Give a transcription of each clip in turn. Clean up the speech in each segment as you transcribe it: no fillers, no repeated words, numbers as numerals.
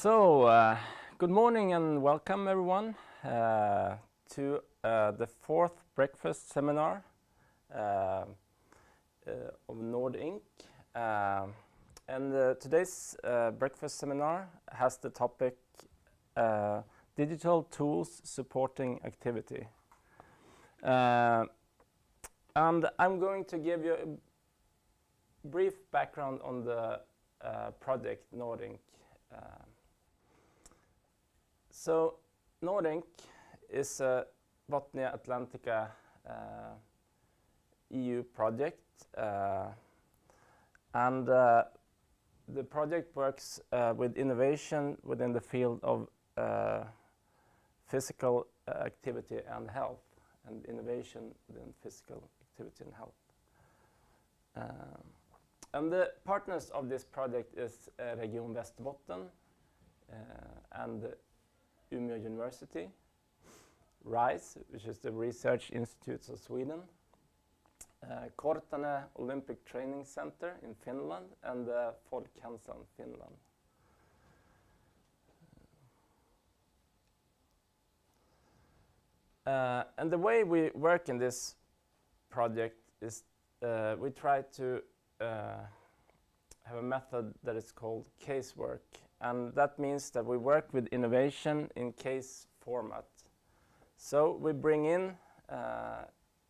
Good morning and welcome everyone to the fourth breakfast seminar of Nordic. Today's breakfast seminar has the topic digital tools supporting activity. And I'm going to give you a brief background on the project Nordic. Nordic is a Botnia Atlantica EU project, and the project works with innovation within the field of physical activity and health, and innovation within physical activity and health. And the partners of this project is Region Västerbotten and Umeå University, RISE, which is the Research Institutes of Sweden, Kortane Olympic Training Center in Finland, and Folkhälsan Finland. And the way we work in this project is we try to have a method that is called casework, and that means that we work with innovation in case format. So we bring in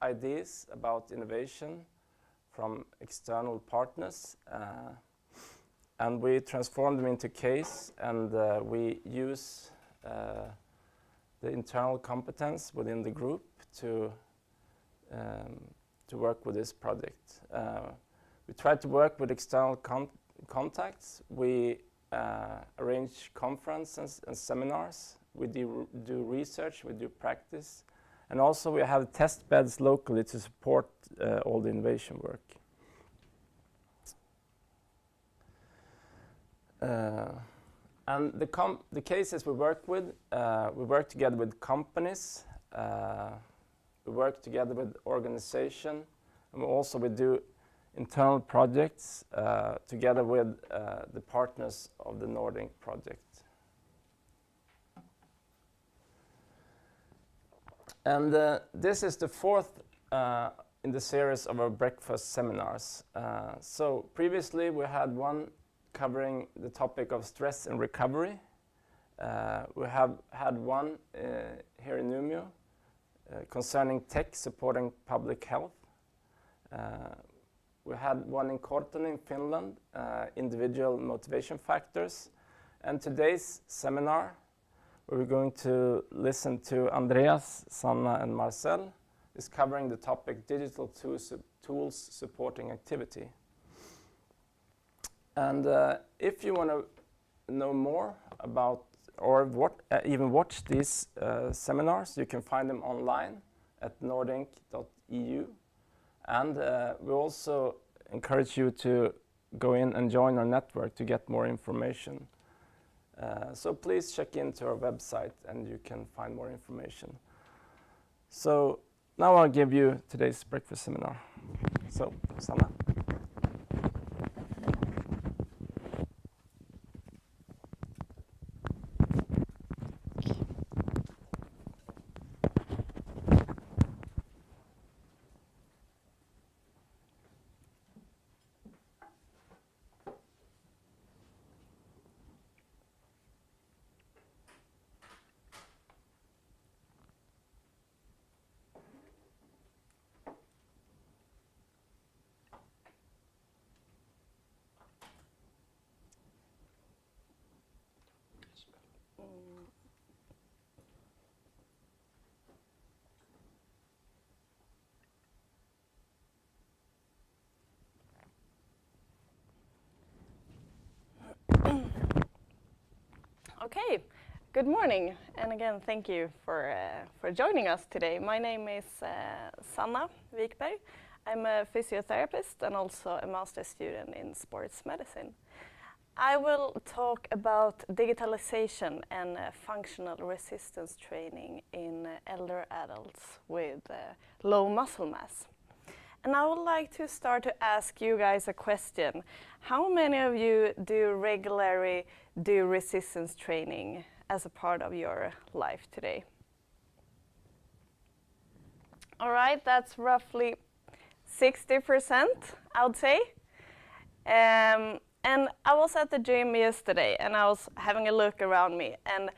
ideas about innovation from external partners, and we transform them into case, and we use the internal competence within the group to work with this project. We try to work with external contacts. We arrange conferences and seminars. We do research, we do practice, and also we have test beds locally to support all the innovation work. And the cases we work with, we work together with companies, we work together with organization, and we do internal projects together with the partners of the Nordic project. And this is the fourth in the series of our breakfast seminars. So previously we had one covering the topic of stress and recovery. We have had one here in Umeå concerning tech supporting public health. We had one in Kortane in Finland, individual motivation factors. And today's seminar, we're going to listen to Andreas, Sanna, and Marcel, is covering the topic digital tools supporting activity. And if you want to know more about or even watch these seminars, you can find them online at nordic.eu. And we also encourage you to go in and join our network to get more information. So please check into our website and you can find more information. So now I'll give you today's breakfast seminar. So, Sanna. Okay, good morning, and again thank you for joining us today. My name is Sanna Wikberg. I'm a physiotherapist and also a master's student in sports medicine. I will talk about digitalization and functional resistance training in elder adults with low muscle mass. And I would like to start to ask you guys a question. How many of you regularly do resistance training as a part of your life today? All right, that's roughly 60%, I would say. And I was at the gym yesterday, and I was having a look around me, and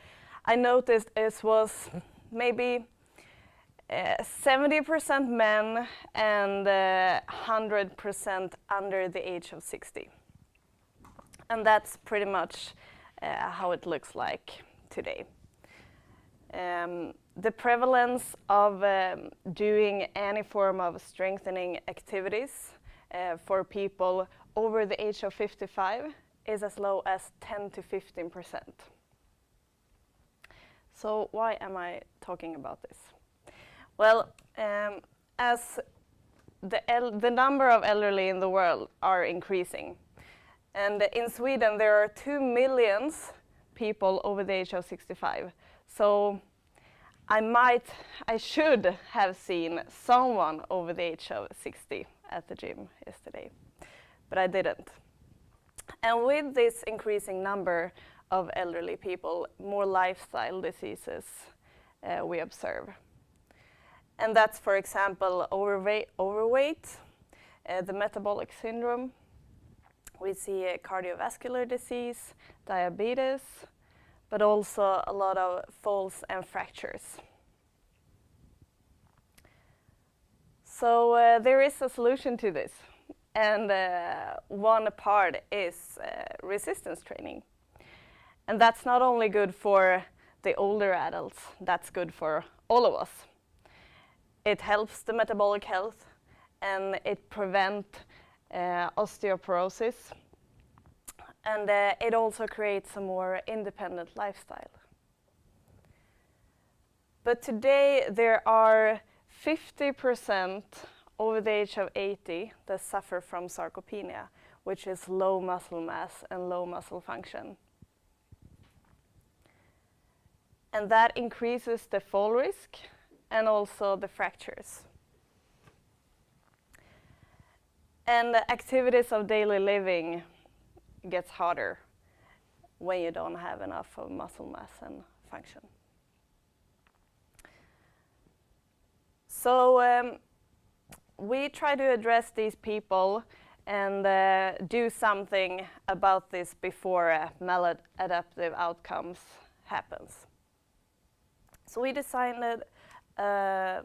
I noticed it was maybe 70% men and 100% under the age of 60. And that's pretty much how it looks like today. The prevalence of doing any form of strengthening activities for people over the age of 55 is as low as 10 to 15%. So why am I talking about this? Well, as the number of elderly in the world are increasing, and in Sweden there are 2 million people over the age of 65. So I should have seen someone over the age of 60 at the gym yesterday, but I didn't. And with this increasing number of elderly people, more lifestyle diseases we observe. And that's, for example, overweight, the metabolic syndrome. We see cardiovascular disease, diabetes, but also a lot of falls and fractures. So there is a solution to this, and one part is resistance training. And that's not only good for the older adults, that's good for all of us. It helps the metabolic health, and it prevents osteoporosis, and it also creates a more independent lifestyle. But today there are 50% over the age of 80 that suffer from sarcopenia, which is low muscle mass and low muscle function. And that increases the fall risk and also the fractures. And the activities of daily living gets harder when you don't have enough of muscle mass and function. So we try to address these people and do something about this before maladaptive outcomes happens. So we designed a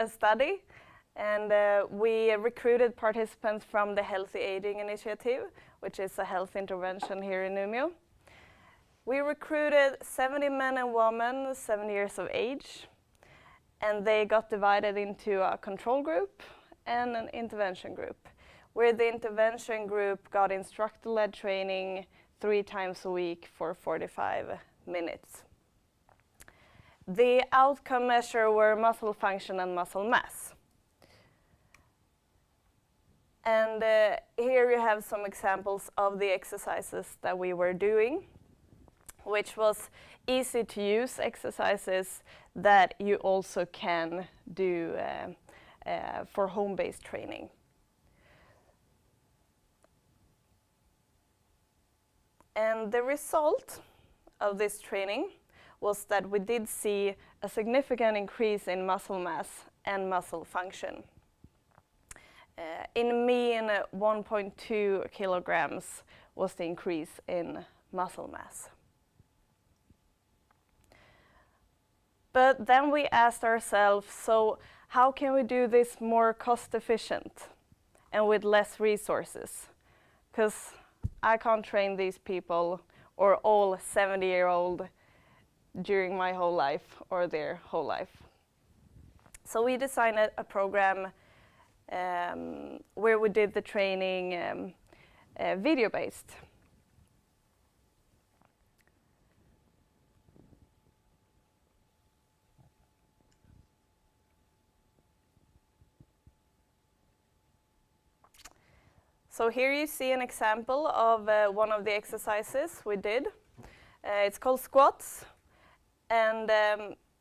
study, and we recruited participants from the Healthy Aging Initiative, which is a health intervention here in Umeå. We recruited 70 men and women, 7 years of age, and they got divided into a control group and an intervention group, where the intervention group got instructor-led training 3 times a week for 45 minutes. The outcome measure were muscle function and muscle mass. And here you have some examples of the exercises that we were doing, which was easy to use exercises that you also can do for home-based training. And the result of this training was that we did see a significant increase in muscle mass and muscle function. In mean, 1.2 kilograms was the increase in muscle mass. But then we asked ourselves, so how can we do this more cost efficient and with less resources? Because I can't train these people or all 70-year-old during my whole life or their whole life. So we designed a program where we did the training video-based. So here you see an example of one of the exercises we did. It's called squats, and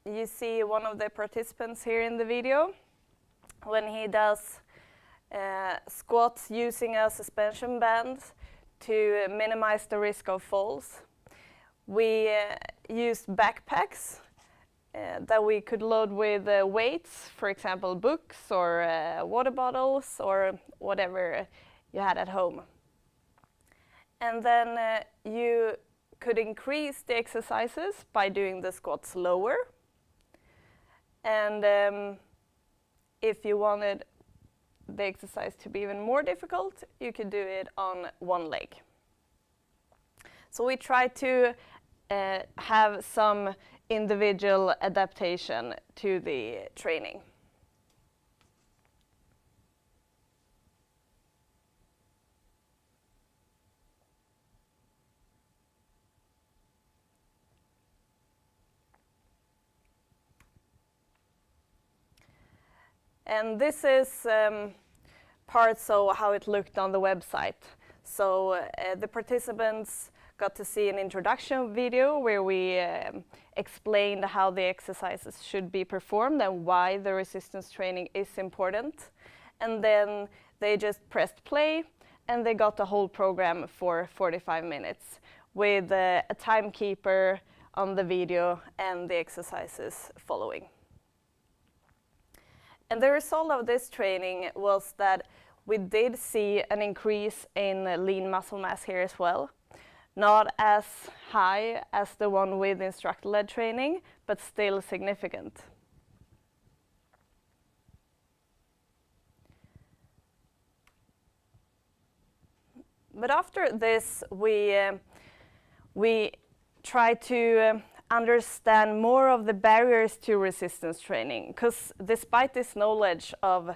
you see one of the participants here in the video. when he does squats using a suspension band to minimize the risk of falls. We used backpacks that we could load with weights, for example books or water bottles or whatever you had at home. And then you could increase the exercises by doing the squats lower. And if you wanted the exercise to be even more difficult, you could do it on one leg. So we try to have some individual adaptation to the training. And this is parts of how it looked on the website. So the participants got to see an introduction video where we explained how the exercises should be performed and why the resistance training is important. And then they just pressed play and they got the whole program for 45 minutes with a timekeeper on the video and the exercises following. And the result of this training was that we did see an increase in lean muscle mass here as well. Not as high as the one with instructor-led training, but still significant. But after this, we try to understand more of the barriers to resistance training, because despite this knowledge of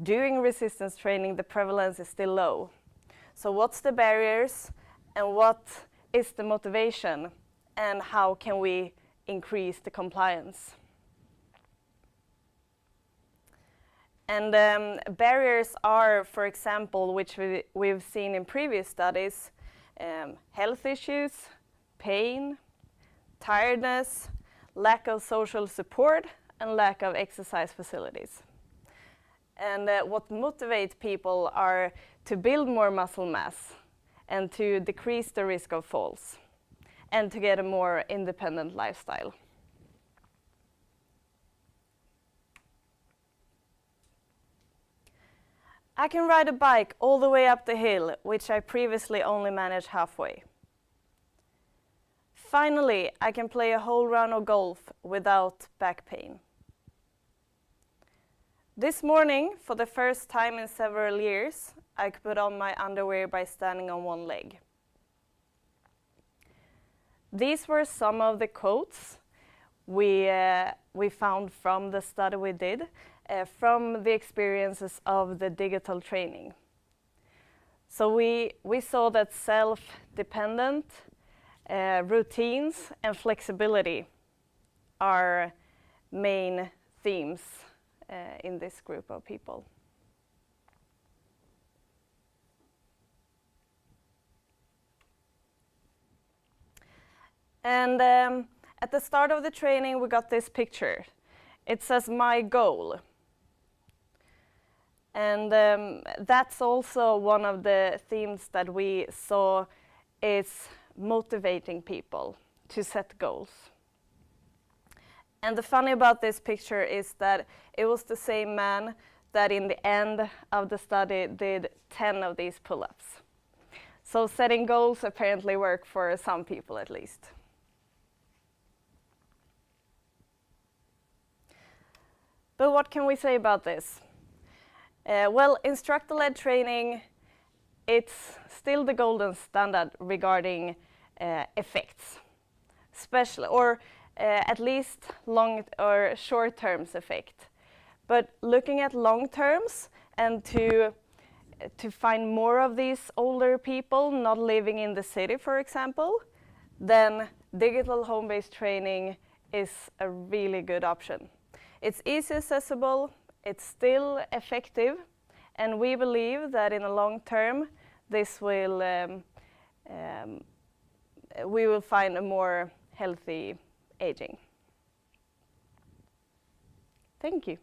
doing resistance training, the prevalence is still low. So what's the barriers and what is the motivation and how can we increase the compliance? And barriers are, for example, which we've seen in previous studies, health issues, pain, tiredness, lack of social support, and lack of exercise facilities. And what motivates people are to build more muscle mass and to decrease the risk of falls and to get a more independent lifestyle. I can ride a bike all the way up the hill, which I previously only managed halfway. Finally, I can play a whole round of golf without back pain. This morning, for the first time in several years, I could put on my underwear by standing on one leg. These were some of the quotes we found from the study we did, from the experiences of the digital training. So we saw that self-dependent routines and flexibility are main themes in this group of people. And at the start of the training, we got this picture. It says, "My goal." And that's also one of the themes that we saw is motivating people to set goals. And the funny about this picture is that it was the same man that in the end of the study did 10 of these pull-ups. So setting goals apparently work for some people at least. But what can we say about this? Well, instructor-led training, it's still the golden standard regarding effects, especially, or at least long or short terms effect. But looking at long terms and to find more of these older people not living in the city, for example, then digital home-based training is a really good option. It's easy accessible, it's still effective, and we believe that in the long term, this will we will find a more healthy aging. Thank you.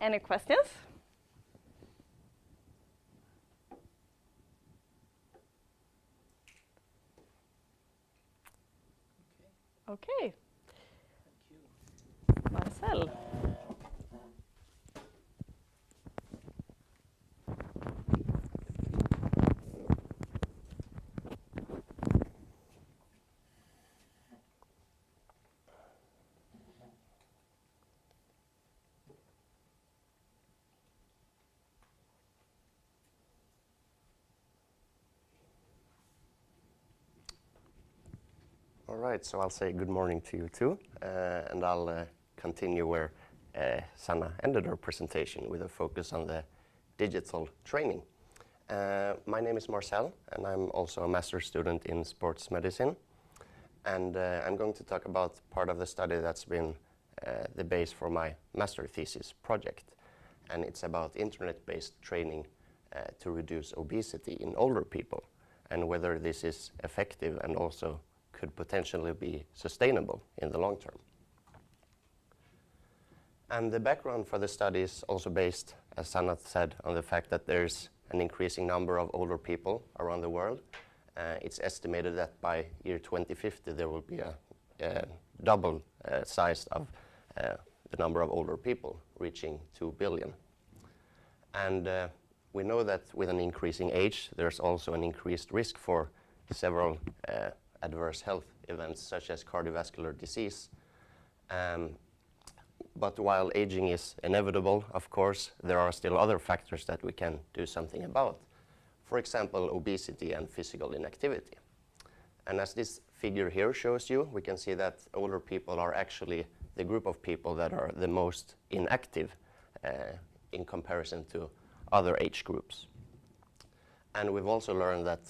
Any questions? Okay. Marcel. All right, so I'll say good morning to you too, and I'll continue where Sanna ended her presentation with a focus on the digital training. My name is Marcel, and I'm also a master's student in sports medicine. And I'm going to talk about part of the study that's been the base for my master thesis project. And it's about internet-based training to reduce obesity in older people, and whether this is effective and also could potentially be sustainable in the long term. And the background for the study is also based, as Sanna said, on the fact that there's an increasing number of older people around the world. It's estimated that by year 2050 there will be a double size of the number of older people, reaching 2 billion. And we know that with an increasing age, there's also an increased risk for several adverse health events, such as cardiovascular disease. But while aging is inevitable, of course, there are still other factors that we can do something about. For example, obesity and physical inactivity. And as this figure here shows you, we can see that older people are actually the group of people that are the most inactive in comparison to other age groups. And we've also learned that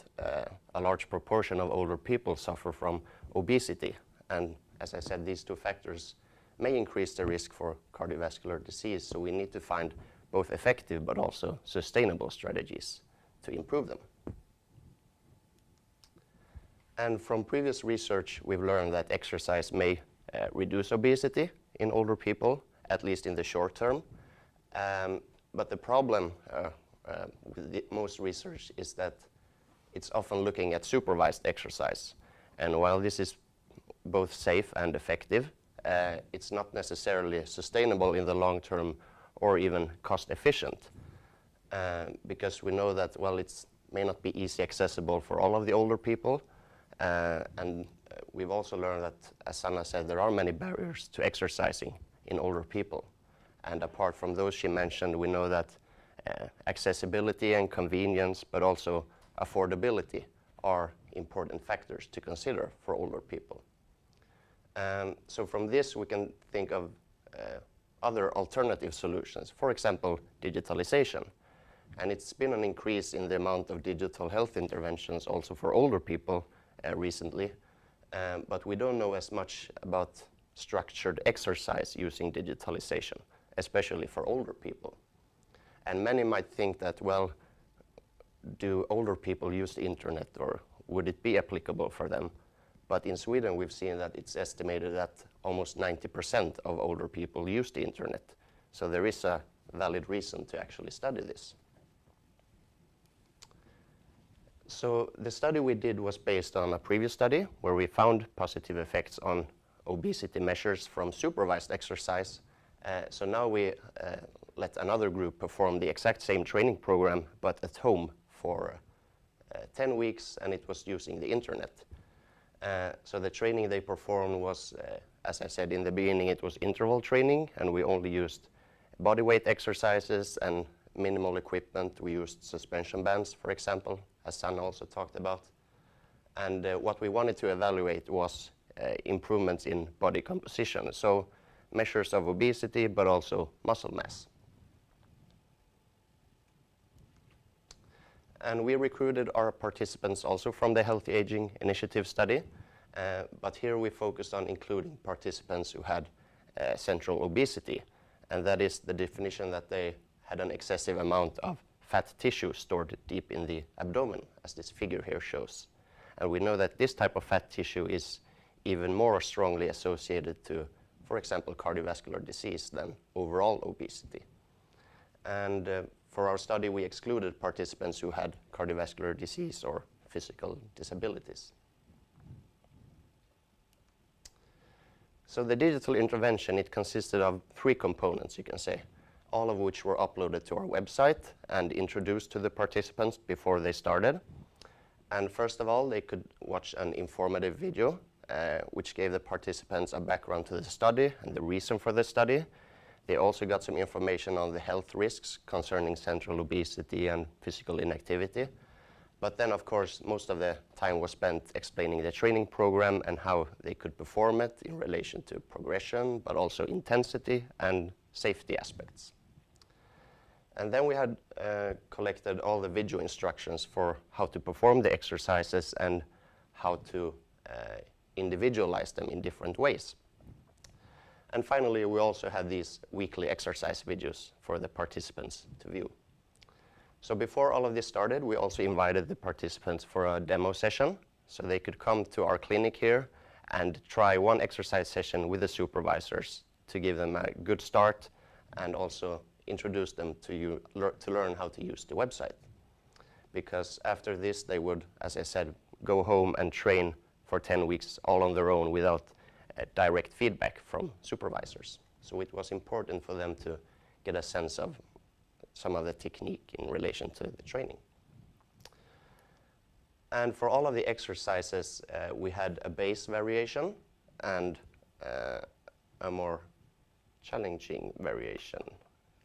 a large proportion of older people suffer from obesity. And as I said, these two factors may increase the risk for cardiovascular disease. So we need to find both effective but also sustainable strategies to improve them. And from previous research, we've learned that exercise may reduce obesity in older people, at least in the short term. But the problem with most research is that it's often looking at supervised exercise. And while this is both safe and effective, it's not necessarily sustainable in the long term or even cost efficient. Because we know that, well, it may not be easy accessible for all of the older people. And we've also learned that, as Sanna said, there are many barriers to exercising in older people. And apart from those she mentioned, we know that accessibility and convenience, but also affordability, are important factors to consider for older people. So from this, we can think of other alternative solutions, for example, digitalization. And it's been an increase in the amount of digital health interventions also for older people recently. But we don't know as much about structured exercise using digitalization, especially for older people. And many might think that, well, do older people use the internet, or would it be applicable for them? But in Sweden, we've seen that it's estimated that almost 90% of older people use the internet. So there is a valid reason to actually study this. So the study we did was based on a previous study where we found positive effects on obesity measures from supervised exercise. So now we let another group perform the exact same training program, but at home for 10 weeks, and it was using the internet. So the training they performed was, as I said in the beginning, it was interval training, and we only used body weight exercises and minimal equipment. We used suspension bands, for example, as Sanna also talked about. And what we wanted to evaluate was improvements in body composition, so measures of obesity, but also muscle mass. And we recruited our participants also from the Healthy Aging Initiative study, but here we focused on including participants who had central obesity, and that is the definition that they had an excessive amount of fat tissue stored deep in the abdomen, as this figure here shows. And we know that this type of fat tissue is even more strongly associated to, for example, cardiovascular disease than overall obesity. And for our study, we excluded participants who had cardiovascular disease or physical disabilities. So the digital intervention, it consisted of 3 components, you can say, all of which were uploaded to our website and introduced to the participants before they started. And first of all, they could watch an informative video, which gave the participants a background to the study and the reason for the study. They also got some information on the health risks concerning central obesity and physical inactivity. But then, of course, most of the time was spent explaining the training program and how they could perform it in relation to progression, but also intensity and safety aspects. And then we had collected all the video instructions for how to perform the exercises and how to individualize them in different ways. And finally, we also had these weekly exercise videos for the participants to view. So before all of this started, we also invited the participants for a demo session, so they could come to our clinic here and try one exercise session with the supervisors to give them a good start and also introduce them to learn how to use the website. Because after this, they would, as I said, go home and train for 10 weeks all on their own without direct feedback from supervisors. So it was important for them to get a sense of some of the technique in relation to the training. And for all of the exercises, we had a base variation and a more challenging variation.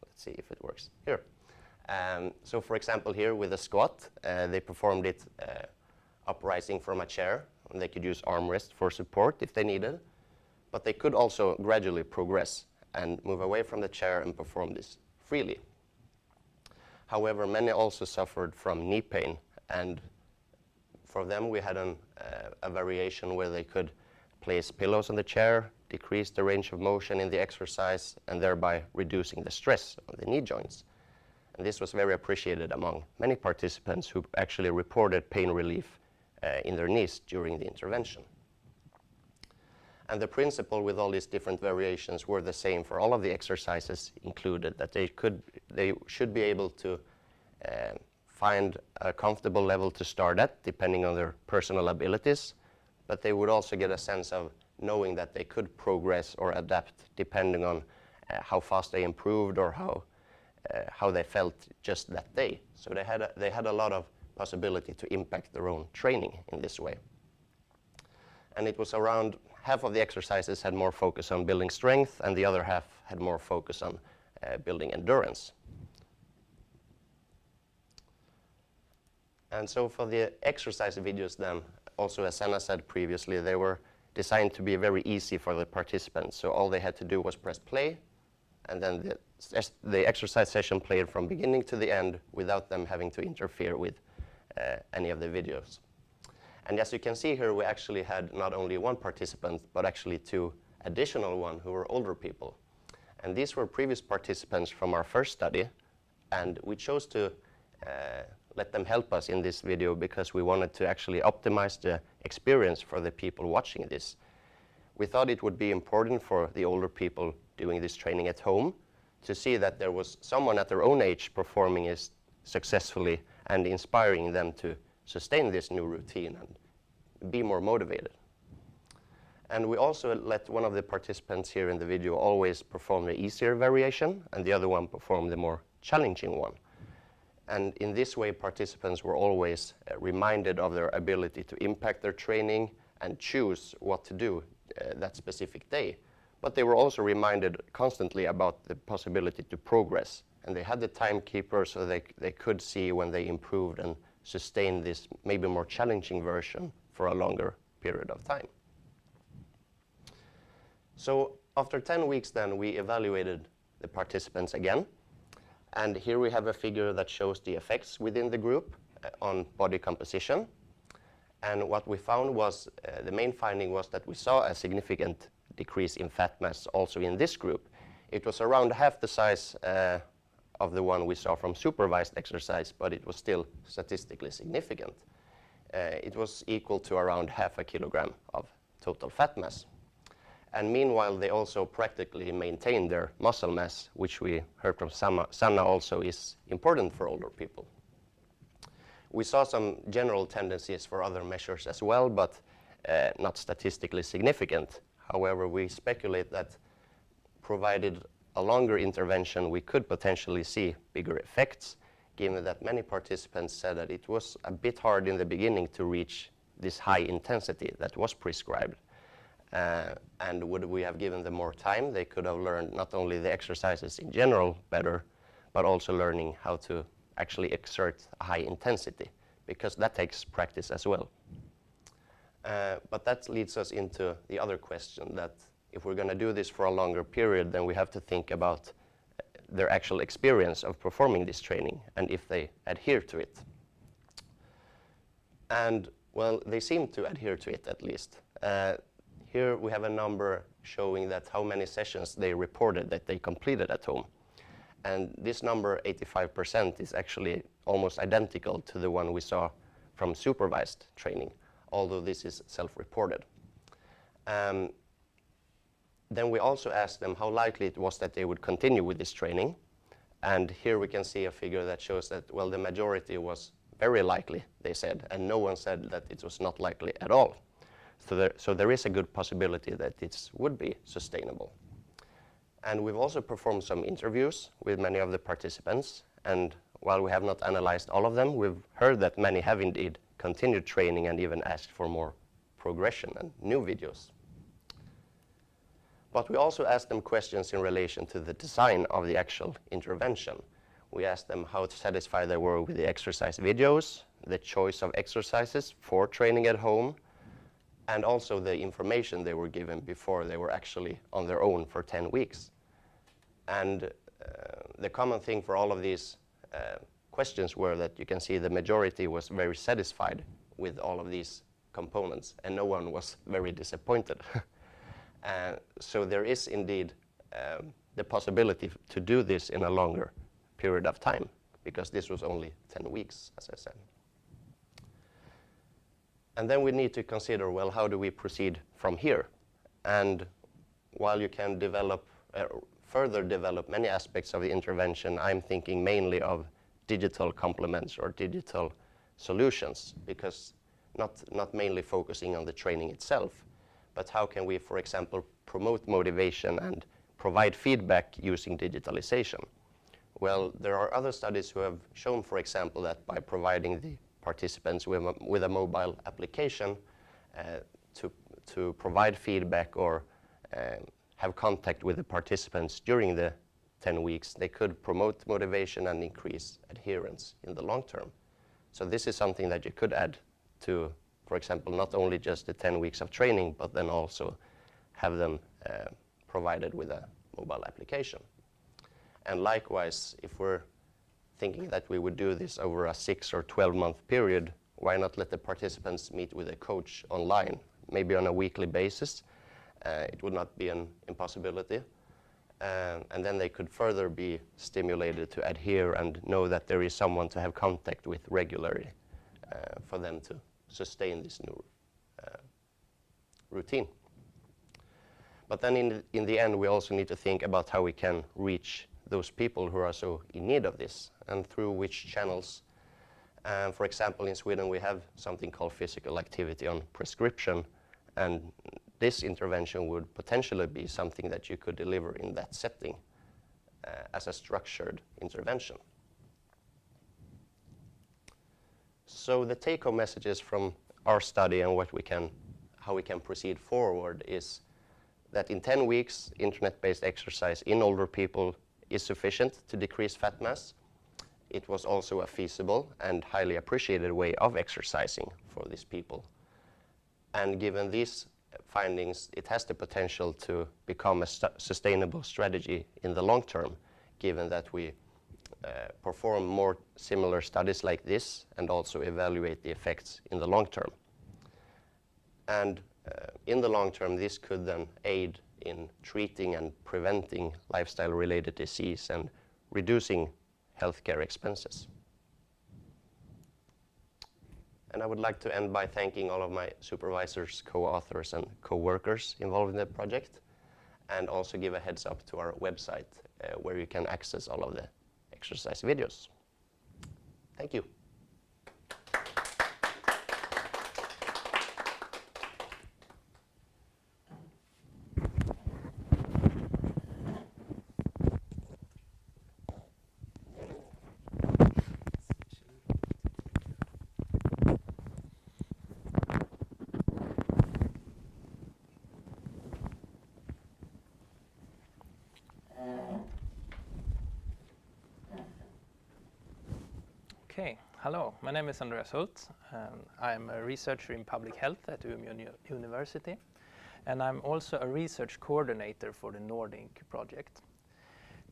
Let's see if it works here. So for example, here with a squat, they performed it uprising from a chair, and they could use armrest for support if they needed. But they could also gradually progress and move away from the chair and perform this freely. However, many also suffered from knee pain, and for them we had a variation where they could place pillows on the chair, decrease the range of motion in the exercise, and thereby reducing the stress on the knee joints. And this was very appreciated among many participants who actually reported pain relief in their knees during the intervention. And the principle with all these different variations were the same for all of the exercises included, that they should be able to find a comfortable level to start at, depending on their personal abilities, but they would also get a sense of knowing that they could progress or adapt depending on how fast they improved or how they felt just that day. So they had a lot of possibility to impact their own training in this way. And it was around half of the exercises had more focus on building strength, and the other half had more focus on building endurance. And so for the exercise videos then, also as Anna said previously, they were designed to be very easy for the participants. So all they had to do was press play, and then the exercise session played from beginning to the end without them having to interfere with any of the videos. And as you can see here, we actually had not only one participant, but actually 2 additional ones who were older people. And these were previous participants from our first study, and we chose to let them help us in this video because we wanted to actually optimize the experience for the people watching this. We thought it would be important for the older people doing this training at home to see that there was someone at their own age performing it successfully and inspiring them to sustain this new routine and be more motivated. And we also let one of the participants here in the video always perform the easier variation, and the other one perform the more challenging one. And in this way, participants were always reminded of their ability to impact their training and choose what to do that specific day. But they were also reminded constantly about the possibility to progress. And they had the timekeeper so they could see when they improved and sustained this maybe more challenging version for a longer period of time. So after 10 weeks then, we evaluated the participants again. And here we have a figure that shows the effects within the group on body composition. And what we found was, the main finding was that we saw a significant decrease in fat mass also in this group. It was around half the size of the one we saw from supervised exercise, but it was still statistically significant. It was equal to around 0.5 kilogram of total fat mass. And meanwhile, they also practically maintain their muscle mass, which we heard from Sanna also is important for older people. We saw some general tendencies for other measures as well, but not statistically significant. However, we speculate that provided a longer intervention, we could potentially see bigger effects, given that many participants said that it was a bit hard in the beginning to reach this high intensity that was prescribed. And would we have given them more time, they could have learned not only the exercises in general better, but also learning how to actually exert a high intensity, because that takes practice as well. But that leads us into the other question, that if we're going to do this for a longer period, then we have to think about their actual experience of performing this training and if they adhere to it. And well, they seem to adhere to it at least. Here we have a number showing that how many sessions they reported that they completed at home. And this number, 85%, is actually almost identical to the one we saw from supervised training, although this is self-reported. Then we also asked them how likely it was that they would continue with this training. And here we can see a figure that shows that, well, the majority was very likely, they said, and no one said that it was not likely at all. So there is a good possibility that it would be sustainable. And we've also performed some interviews with many of the participants. And while we have not analyzed all of them, we've heard that many have indeed continued training and even asked for more progression and new videos. But we also asked them questions in relation to the design of the actual intervention. We asked them how satisfied they were with the exercise videos, the choice of exercises for training at home, and also the information they were given before they were actually on their own for 10 weeks. And the common thing for all of these questions were that you can see the majority was very satisfied with all of these components, and no one was very disappointed. So there is indeed the possibility to do this in a longer period of time, because this was only 10 weeks, as I said. And then we need to consider, well, how do we proceed from here? And while you can further develop many aspects of the intervention, I'm thinking mainly of digital complements or digital solutions, because not mainly focusing on the training itself, but how can we, for example, promote motivation and provide feedback using digitalization? Well, there are other studies who have shown, for example, that by providing the participants with a mobile application to provide feedback or have contact with the participants during the 10 weeks, they could promote motivation and increase adherence in the long term. So this is something that you could add to, for example, not only just the 10 weeks of training, but then also have them provided with a mobile application. And likewise, if we're thinking that we would do this over a 6 or 12-month period, why not let the participants meet with a coach online, maybe on a weekly basis? It would not be an impossibility. And then they could further be stimulated to adhere and know that there is someone to have contact with regularly for them to sustain this new routine. But then in the end, we also need to think about how we can reach those people who are so in need of this, and through which channels. For example, in Sweden, we have something called physical activity on prescription, and this intervention would potentially be something that you could deliver in that setting as a structured intervention. So the take-home messages from our study and how we can proceed forward is that in 10 weeks, internet-based exercise in older people is sufficient to decrease fat mass. It was also a feasible and highly appreciated way of exercising for these people. And given these findings, it has the potential to become a sustainable strategy in the long term, given that we perform more similar studies like this and also evaluate the effects in the long term. And in the long term, this could then aid in treating and preventing lifestyle-related disease and reducing healthcare expenses. And I would like to end by thanking all of my supervisors, co-authors, and co-workers involved in the project, and also give a heads up to our website where you can access all of the exercise videos. Thank you. Okay, hello, my name is Andreas Hult. I'm a researcher in public health at Umeå University, and I'm also a research coordinator for the Nordic project.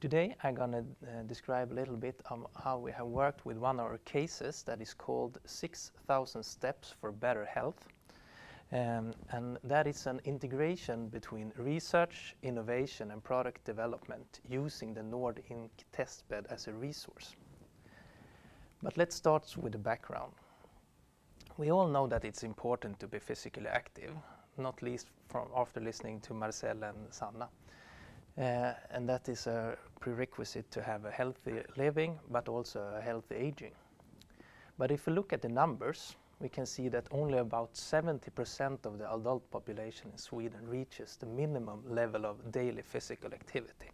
Today I'm going to describe a little bit how we have worked with one of our cases that is called 6,000 Steps for Better Health. And that is an integration between research, innovation and product development using the Nordic testbed as a resource. But let's start with the background. We all know that it's important to be physically active, not least after listening to Marcel and Sanna. And that is a prerequisite to have a healthy living, but also a healthy aging. But if we look at the numbers, we can see that only about 70% of the adult population in Sweden reaches the minimum level of daily physical activity.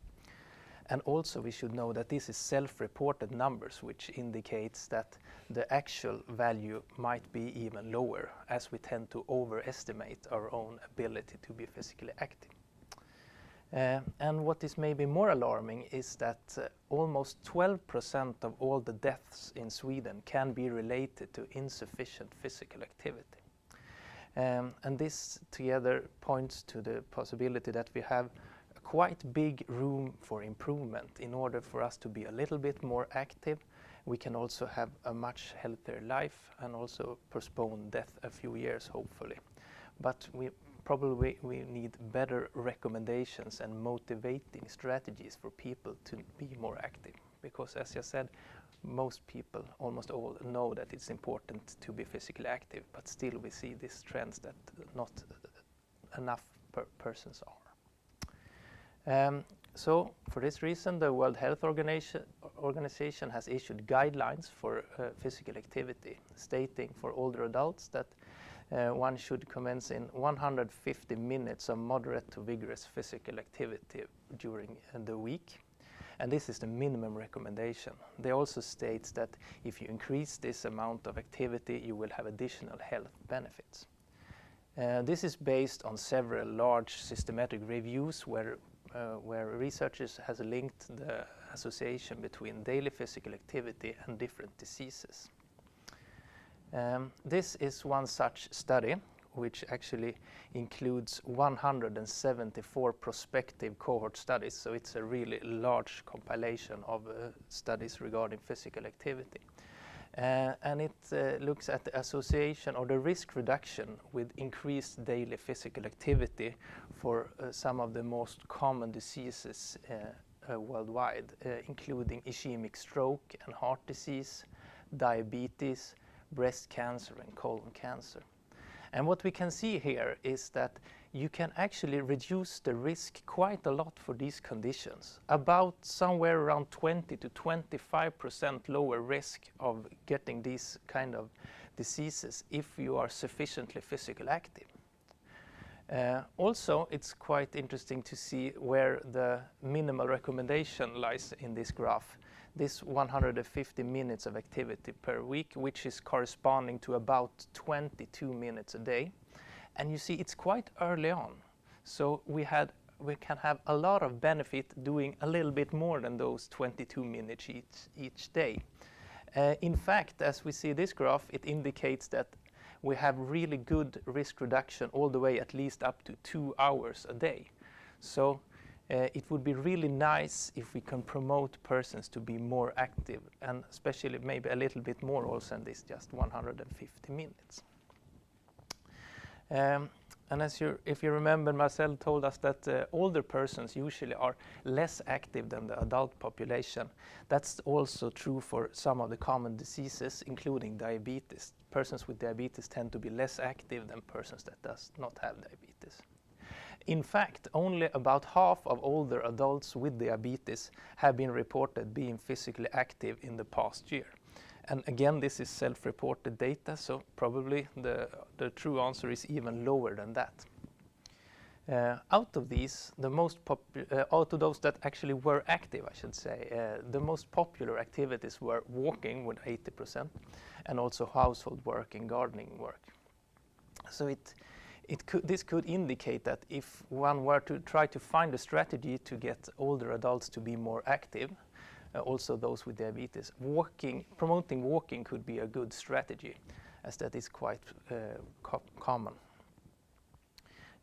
And also we should know that this is self-reported numbers, which indicates that the actual value might be even lower, as we tend to overestimate our own ability to be physically active. And what is maybe more alarming is that almost 12% of all the deaths in Sweden can be related to insufficient physical activity. And this together points to the possibility that we have quite big room for improvement. In order for us to be a little bit more active, we can also have a much healthier life and also postpone death a few years, hopefully. But we need better recommendations and motivating strategies for people to be more active. Because as I said, most people, almost all, know that it's important to be physically active, but still we see these trends that not enough persons are. So for this reason, the World Health Organization has issued guidelines for physical activity, stating for older adults that one should commence in 150 minutes of moderate to vigorous physical activity during the week. And this is the minimum recommendation. They also state that if you increase this amount of activity, you will have additional health benefits. This is based on several large systematic reviews where researchers has linked the association between daily physical activity and different diseases. This is one such study, which actually includes 174 prospective cohort studies, so it's a really large compilation of studies regarding physical activity. And it looks at the association or the risk reduction with increased daily physical activity for some of the most common diseases worldwide, including ischemic stroke and heart disease, diabetes, breast cancer and colon cancer. And what we can see here is that you can actually reduce the risk quite a lot for these conditions, about somewhere around 20 to 25% lower risk of getting these kind of diseases if you are sufficiently physically active. Also, it's quite interesting to see where the minimal recommendation lies in this graph. This 150 minutes of activity per week, which is corresponding to about 22 minutes a day. And you see it's quite early on. So we can have a lot of benefit doing a little bit more than those 22 minutes each day. In fact, as we see this graph, it indicates that we have really good risk reduction all the way at least up to 2 hours a day. So it would be really nice if we can promote persons to be more active, and especially maybe a little bit more also than this just 150 minutes. And if you remember, Marcel told us that older persons usually are less active than the adult population. That's also true for some of the common diseases, including diabetes. Persons with diabetes tend to be less active than persons that does not have diabetes. In fact, only about half of older adults with diabetes have been reported being physically active in the past year. And again, this is self-reported data, so probably the true answer is even lower than that. Out of these, out of those that actually were active, I should say, the most popular activities were walking with 80%, and also household work and gardening work. So this could indicate that if one were to try to find a strategy to get older adults to be more active, also those with diabetes, promoting walking could be a good strategy, as that is quite common.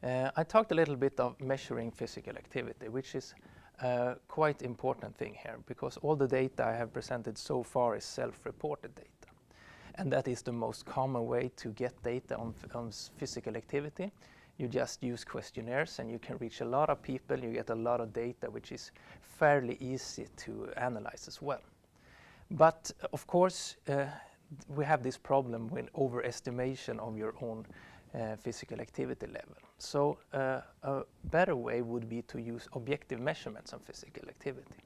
I talked a little bit of measuring physical activity, which is a quite important thing here, because all the data I have presented so far is self-reported data. And that is the most common way to get data on physical activity. You just use questionnaires and you can reach a lot of people, you get a lot of data, which is fairly easy to analyze as well. But of course, we have this problem with overestimation of your own physical activity level. So a better way would be to use objective measurements on physical activity.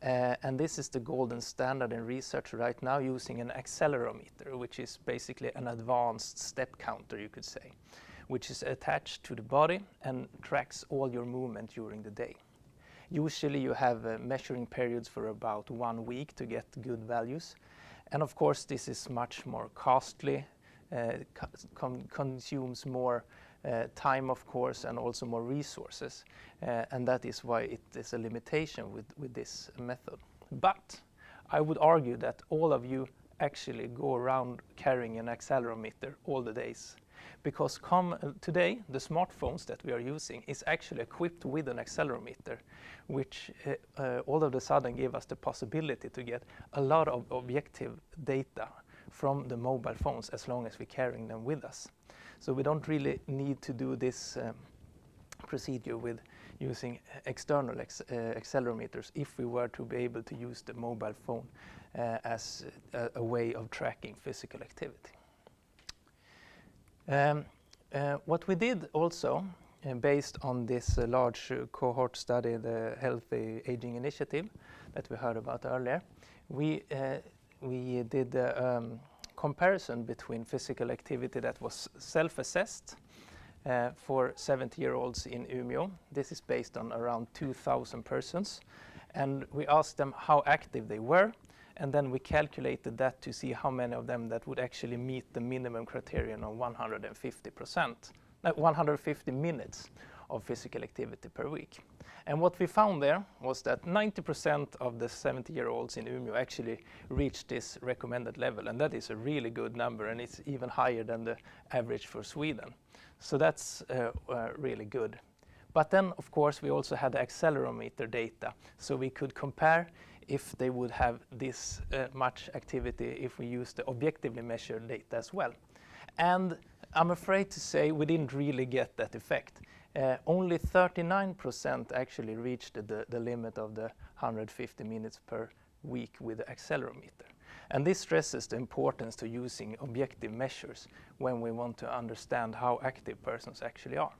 And this is the golden standard in research right now, using an accelerometer, which is basically an advanced step counter, you could say, which is attached to the body and tracks all your movement during the day. Usually you have measuring periods for about 1 week to get good values. And of course, this is much more costly, consumes more time, of course, and also more resources. And that is why it is a limitation with this method. But I would argue that all of you actually go around carrying an accelerometer all the days. Because today, the smartphones that we are using is actually equipped with an accelerometer, which all of a sudden give us the possibility to get a lot of objective data from the mobile phones as long as we're carrying them with us. So we don't really need to do this procedure with using external accelerometers if we were to be able to use the mobile phone as a way of tracking physical activity. What we did also, based on this large cohort study, the Healthy Aging Initiative that we heard about earlier, we did a comparison between physical activity that was self-assessed for 70-year-olds in Umeå. This is based on around 2,000 persons. And we asked them how active they were, and then we calculated that to see how many of them that would actually meet the minimum criterion of 150 minutes of physical activity per week. And what we found there was that 90% of the 70-year-olds in Umeå actually reached this recommended level, and that is a really good number, and it's even higher than the average for Sweden. So that's really good. But then, of course, we also had the accelerometer data, so we could compare if they would have this much activity if we use the objectively measured data as well. And I'm afraid to say we didn't really get that effect. Only 39% actually reached the limit of the 150 minutes per week with the accelerometer. And this stresses the importance to using objective measures when we want to understand how active persons actually are.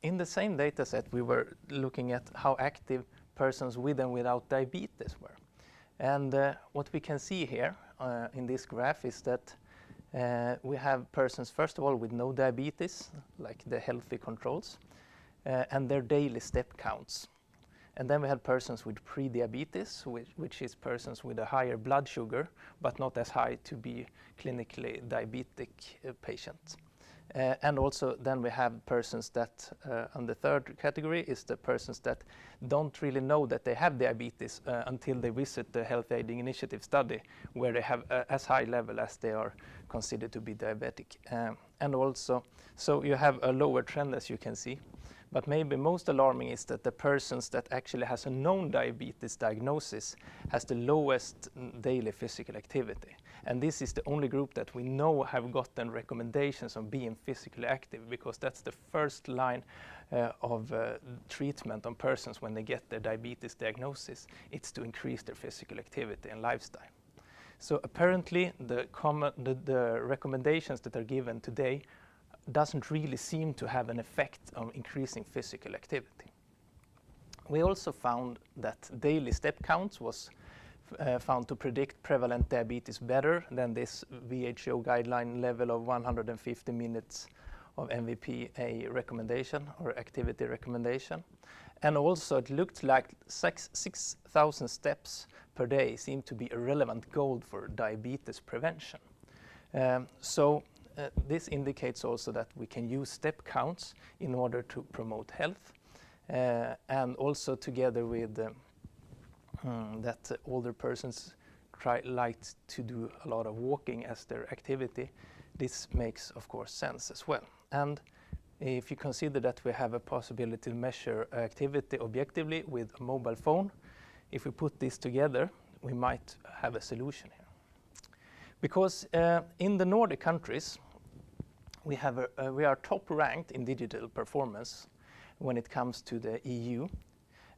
In the same data set, we were looking at how active persons with and without diabetes were. And what we can see here in this graph is that we have persons, first of all, with no diabetes, like the healthy controls, and their daily step counts. And then we had persons with pre-diabetes, which is persons with a higher blood sugar, but not as high to be clinically diabetic patients. And also then we have persons that, on the third category, is the persons that don't really know that they have diabetes until they visit the Healthy Aging Initiative study, where they have as high level as they are considered to be diabetic. And also, so you have a lower trend, as you can see. But maybe most alarming is that the persons that actually has a known diabetes diagnosis has the lowest daily physical activity. And this is the only group that we know have gotten recommendations on being physically active, because that's the first line of treatment on persons when they get their diabetes diagnosis. It's to increase their physical activity and lifestyle. So apparently the recommendations that are given today doesn't really seem to have an effect on increasing physical activity. We also found that daily step counts was found to predict prevalent diabetes better than this WHO guideline level of 150 minutes of MVPA recommendation or activity recommendation. And also it looked like 6,000 steps per day seemed to be a relevant goal for diabetes prevention. This indicates also that we can use step counts in order to promote health, and also together with that older persons like to do a lot of walking as their activity. This makes, of course, sense as well. And if you consider that we have a possibility to measure activity objectively with a mobile phone, if we put this together, we might have a solution here. Because in the Nordic countries, we are top ranked in digital performance when it comes to the EU,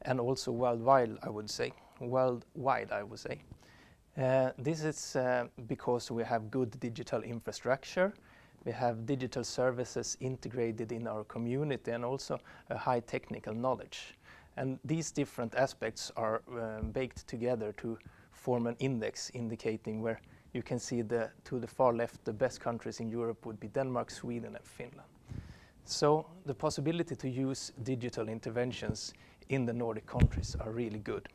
and also worldwide, I would say. This is because we have good digital infrastructure, we have digital services integrated in our community, and also a high technical knowledge. And these different aspects are baked together to form an index indicating where you can see to the far left, the best countries in Europe would be Denmark, Sweden, and Finland. So the possibility to use digital interventions in the Nordic countries are really good.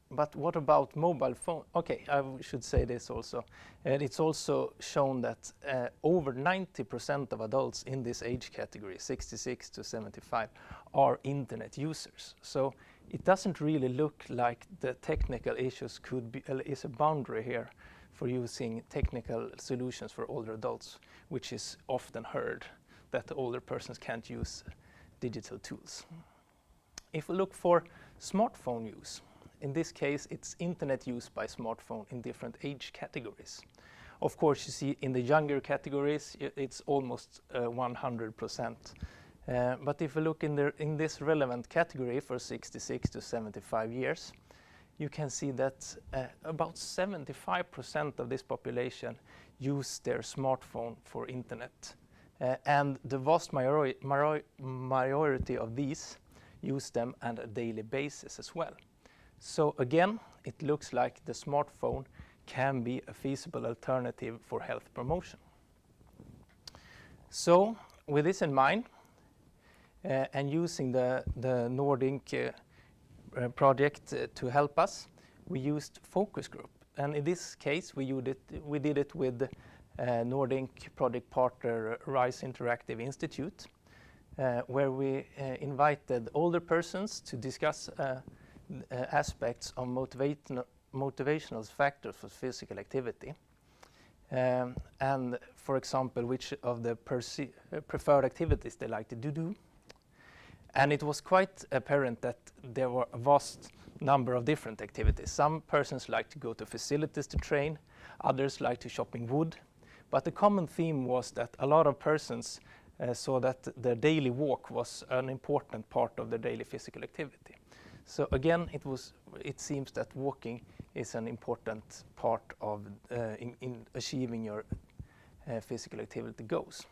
But what about mobile phone? Okay, I should say this also. It's also shown that over 90% of adults in this age category, 66 to 75, are internet users. So it doesn't really look like the technical issues is a boundary here for using technical solutions for older adults, which is often heard that older persons can't use digital tools. If we look for smartphone use, in this case, it's internet use by smartphone in different age categories. Of course, you see in the younger categories, it's almost 100%. But if we look in this relevant category for 66 to 75 years, you can see that about 75% of this population use their smartphone for internet. And the vast majority of these use them on a daily basis as well. So again, it looks like the smartphone can be a feasible alternative for health promotion. So with this in mind, and using the Nordic project to help us, we used focus group. And in this case, we did it with Nordic project partner RISE Interactive Institute, where we invited older persons to discuss aspects of motivational factors for physical activity. And for example, which of the preferred activities they like to do. And it was quite apparent that there were a vast number of different activities. Some persons like to go to facilities to train, others like to shopping wood. But the common theme was that a lot of persons saw that the daily walk was an important part of their daily physical activity. So again, it seems that walking is an important part of in achieving your physical activity goals.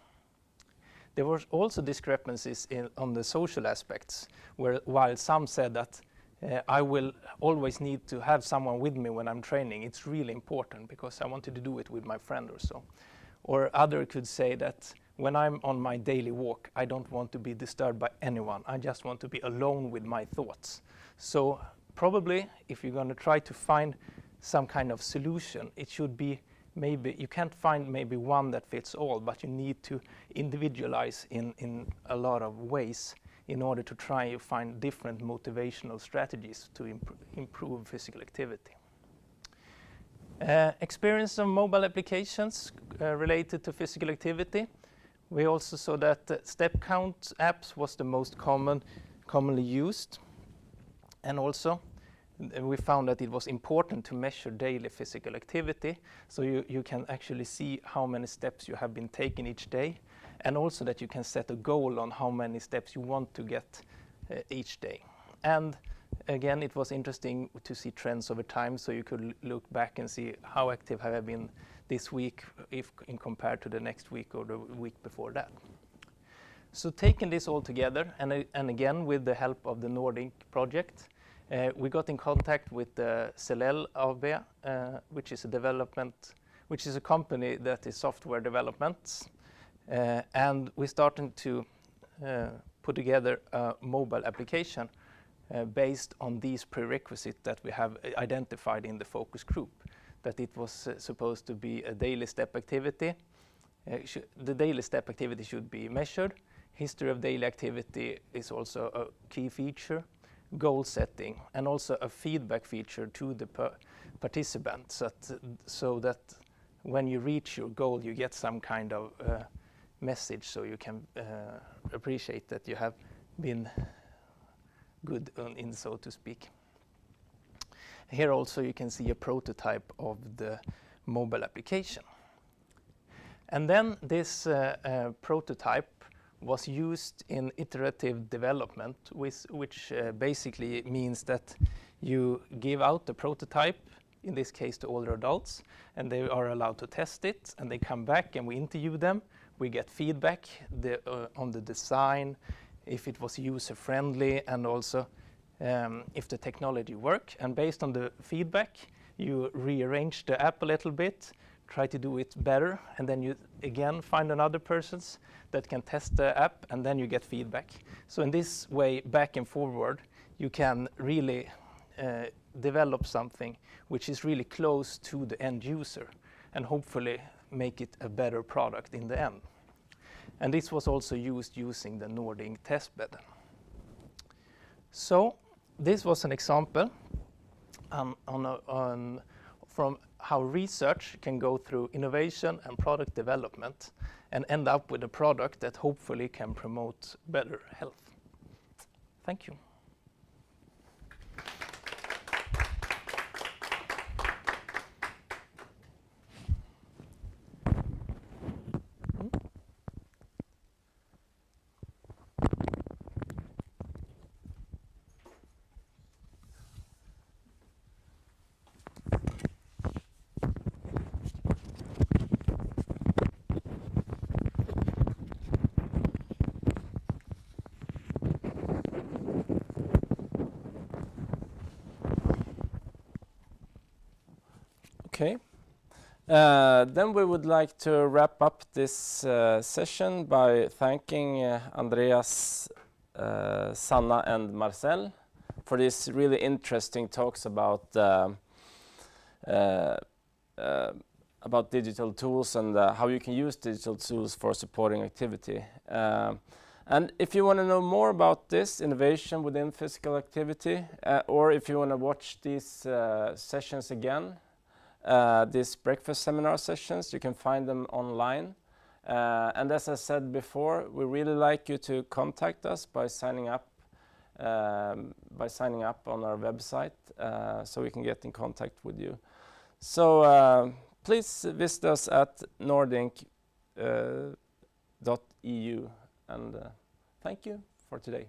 There were also discrepancies on the social aspects, while some said that I will always need to have someone with me when I'm training. It's really important because I wanted to do it with my friend or so. Or other could say that when I'm on my daily walk, I don't want to be disturbed by anyone. I just want to be alone with my thoughts. So probably if you're going to try to find some kind of solution, it should be maybe, you can't find maybe one that fits all, but you need to individualize in a lot of ways in order to try to find different motivational strategies to improve physical activity. Experience of mobile applications related to physical activity. We also saw that step count apps was the most commonly used, and also we found that it was important to measure daily physical activity, so you can actually see how many steps you have been taking each day, and also that you can set a goal on how many steps you want to get each day. And again, it was interesting to see trends over time, so you could look back and see how active have I been this week if in compared to the next week or the week before that. So taking this all together, and again with the help of the Nordic project, we got in contact with Celel AB, which is a company that is software development, and we started to put together a mobile application based on these prerequisites that we have identified in the focus group, that it was supposed to be a daily step activity. The daily step activity should be measured. History of daily activity is also a key feature. Goal setting, and also a feedback feature to the participants, so that when you reach your goal, you get some kind of message, so you can appreciate that you have been good in, so to speak. Here also you can see a prototype of the mobile application. And then this prototype was used in iterative development, which basically means that you give out the prototype, in this case to older adults, and they are allowed to test it, and they come back and we interview them. We get feedback on the design, if it was user-friendly, and also if the technology worked. And based on the feedback, you rearrange the app a little bit, try to do it better, and then you again find another persons that can test the app, and then you get feedback. So in this way, back and forward, you can really develop something which is really close to the end user, and hopefully make it a better product in the end. And this was also used using the Nordic testbed. So this was an example from how research can go through innovation and product development and end up with a product that hopefully can promote better health. Thank you. Okay. Then we would like to wrap up this session by thanking Andreas, Sanna, and Marcel for these really interesting talks about digital tools and how you can use digital tools for supporting activity. And if you want to know more about this innovation within physical activity, or if you want to watch these sessions again, these breakfast seminar sessions, you can find them online. And as I said before, we really like you to contact us by signing up on our website, so we can get in contact with you. So please visit us at nordic.eu, and thank you for today.